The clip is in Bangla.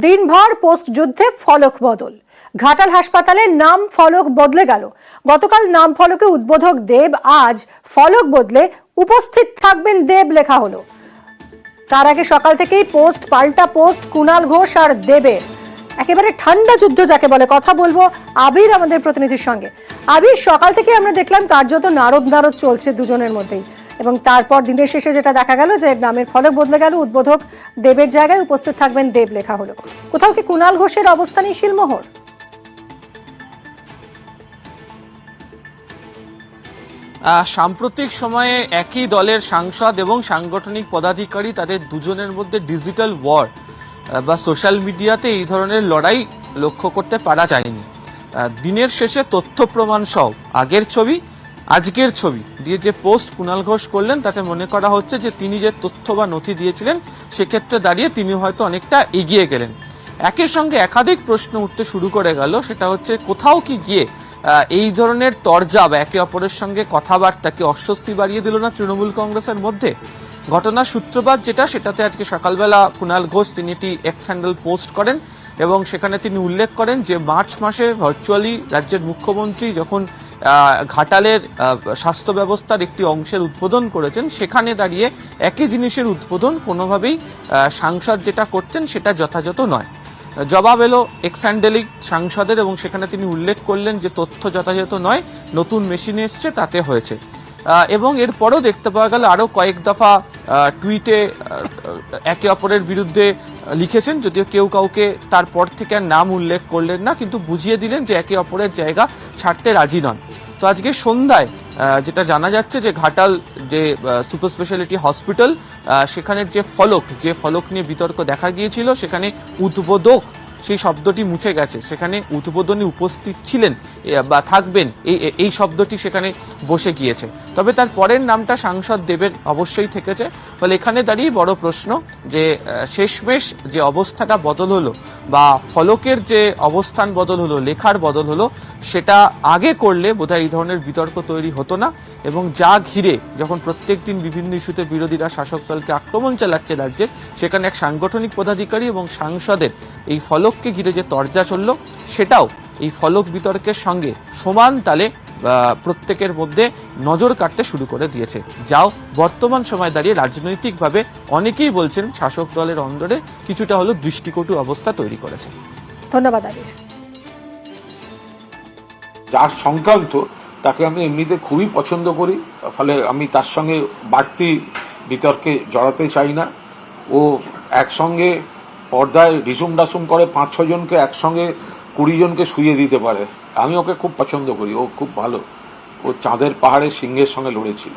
দিনভর পোস্ট যুদ্ধে ফলক বদল। ঘাটাল হাসপাতালের নাম ফলক বদলে গেল। গতকাল নাম ফলকে উদ্বোধক দেব, আজ ফলক বদলে উপস্থিত থাকবেন দেব লেখা হলো। তার আগে সকাল থেকেই পোস্ট পাল্টা পোস্ট কুণাল ঘোষ আর দেবের। একেবারে ঠান্ডা যুদ্ধ যাকে বলে। কথা বলবো আবির আমাদের প্রতিনিধির সঙ্গে। আবির, সকাল থেকে আমরা দেখলাম কার্যত নারদ চলছে দুজনের মধ্যেই, এবং তারপর দিনের শেষে যেটা দেখা গেল যে নামের ফলক বদলে গেল, উদ্বোধক দেবের জায়গায় উপস্থিত থাকবেন দেব লেখা হলো। কোথাও কি কুণাল ঘোষের অবস্থানই শিলমোহর? সাম্প্রতিক সময়ে একই দলের সাংসদ এবং সাংগঠনিক পদাধিকারী তাদের দুজনের মধ্যে ডিজিটাল ওয়ার বা সোশ্যাল মিডিয়াতে এই ধরনের লড়াই লক্ষ্য করতে পারা যায়নি। দিনের শেষে তথ্য প্রমাণ সহ আগের ছবি আজকের ছবি দিয়ে যে পোস্ট কুণাল ঘোষ করলেন, তাতে মনে করা হচ্ছে যে তিনি যে তথ্য বা নথি দিয়েছিলেন সেক্ষেত্রে দাঁড়িয়ে তিনি হয়তো অনেকটা এগিয়ে গেলেন। একের সঙ্গে একাধিক প্রশ্ন উঠতে শুরু করে গেল, সেটা হচ্ছে কোথাও কি গিয়ে এই ধরনের তরজা বা একে অপরের সঙ্গে কথাবার্তাকে অস্বস্তি বাড়িয়ে দিল না তৃণমূল কংগ্রেসের মধ্যে? ঘটনার সূত্রপাত যেটা, সেটাতে আজকে সকালবেলা কুণাল ঘোষ তিনি একটি এক্স হ্যান্ডেল পোস্ট করেন এবং সেখানে তিনি উল্লেখ করেন যে মার্চ মাসে ভার্চুয়ালি রাজ্যের মুখ্যমন্ত্রী যখন ঘাটালের স্বাস্থ্য ব্যবস্থার একটি অংশের উদ্বোধন করেছেন, সেখানে দাঁড়িয়ে একই জিনিসের উদ্বোধন কোনোভাবেই সাংসদ যেটা করছেন সেটা যথাযথ নয়। জবাব এলো এক্স হ্যান্ডেলিক সাংসদের, এবং সেখানে তিনি উল্লেখ করলেন যে তথ্য যথাযথ নয়, নতুন মেশিন এসছে তাতে হয়েছে। এবং এরপরও দেখতে পাওয়া গেল আরও কয়েক দফা টুইটে একে অপরের বিরুদ্ধে লিখেছেন, যদিও কেউ কাউকে তারপর থেকে আর নাম উল্লেখ করলেন না, কিন্তু বুঝিয়ে দিলেন যে একে অপরের জায়গা ছাড়তে রাজি নন। তো আজকে সন্ধ্যায় যেটা জানা যাচ্ছে যে ঘাটাল যে সুপার স্পেশালিটি হসপিটাল, সেখানের যে ফলক নিয়ে বিতর্ক দেখা গিয়েছিল, সেখানে উদ্বোধক সেই শব্দটি মুছে গেছে, সেখানে উদ্বোধনী উপস্থিত ছিলেন বা থাকবেন এই শব্দটি সেখানে বসে গিয়েছে। তবে তার পরের নামটা সাংসদ দেবের অবশ্যই থেকেছে। ফলে এখানে দাঁড়িয়ে বড় প্রশ্ন যে শেষমেশ যে অবস্থাটা বদল হলো বা ফলকের যে অবস্থান বদল হলো, লেখার বদল হলো, সেটা আগে করলে বোধহয় এই ধরনের বিতর্ক তৈরি হতো না। এবং যা ঘিরে যখন প্রত্যেক দিন বিভিন্ন ইস্যুতে বিরোধীরা শাসক দলকে আক্রমণ চালাচ্ছে রাজ্যে, সেখানে এক সাংগঠনিক পদাধিকারী এবং সাংসদের এই ফলককে ঘিরে যে তরজা চলল, সেটাও এই ফলক বিতর্কের সঙ্গে সমান তালে প্রত্যেকের মধ্যে নজর কাটতে শুরু করে দিয়েছে। যাও বর্তমান সময় দাঁড়িয়ে রাজনৈতিকভাবে অনেকেই বলছেন শাসক দলের অন্দরে কিছুটা হলো দৃষ্টিকটু অবস্থা তৈরি করেছে। ধন্যবাদ আবির। যার সংক্রান্ত তাকে আমি এমনিতে খুবই পছন্দ করি, ফলে আমি তার সঙ্গে বাড়তি বিতর্কে জড়াতে চাই না। ও একসঙ্গে পর্দায় রিসুম ডাসুম করে 5-6 জনকে একসঙ্গে 20 জনকে শুইয়ে দিতে পারে। আমি ওকে খুব পছন্দ করি, ও খুব ভালো। ও চাঁদের পাহাড়ে সিংহের সঙ্গে লড়েছিল।